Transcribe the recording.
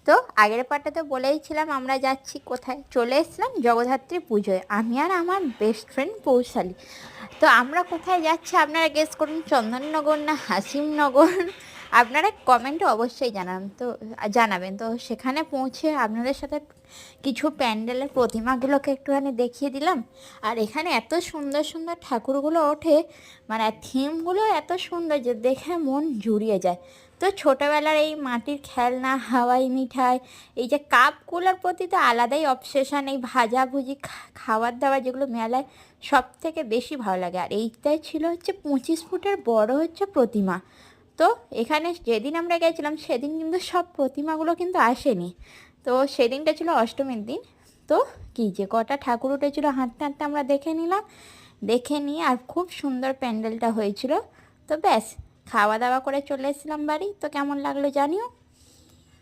তো আগের পার্টটাতে বলেইছিলাম আমরা যাচ্ছি কোথায়, চলে এসেছিলাম জগদ্ধাত্রী পুজোয়, আমি আর আমার বেস্ট ফ্রেন্ড পৌশালী। তো আমরা কোথায় যাচ্ছি আপনারা গেস করুন, চন্দননগর না হাসিমনগর? আপনারা কমেন্টে অবশ্যই জানাবেন। তো সেখানে পৌঁছে আপনাদের সাথে কিছু প্যান্ডেলের প্রতিমাগুলোকে একটুখানি দেখিয়ে দিলাম। আর এখানে এত সুন্দর সুন্দর ঠাকুরগুলো ওঠে, মানে থিমগুলো এত সুন্দর যে দেখে মন জুড়িয়ে যায়। তো ছোটোবেলার এই মাটির খেলনা, হাওয়াই মিঠাই, এই যে কাপগুলোর প্রতি তো আলাদাই অবসেশন। এই ভাজাভুজি খাবার দাবার যেগুলো মেলায় সব থেকে বেশি ভালো লাগে। আর এইটাই ছিল হচ্ছে 25 ফুটের বড় হচ্ছে প্রতিমা। তো এখানে যেদিন আমরা গেছিলাম সেদিন কিন্তু সব প্রতিমাগুলো কিন্তু আসেনি। তো সেদিনটা ছিল অষ্টমীর দিন। তো কী যে কটা ঠাকুর উঠেছিল হাঁটতে হাঁটতে আমরা দেখে নিলাম, দেখে নিয়ে আর খুব সুন্দর প্যান্ডেলটা হয়েছিল। তো ব্যাস খাওয়া দাওয়া করে চলে এসেছিলাম বাড়ি। তো কেমন লাগলো জানিও।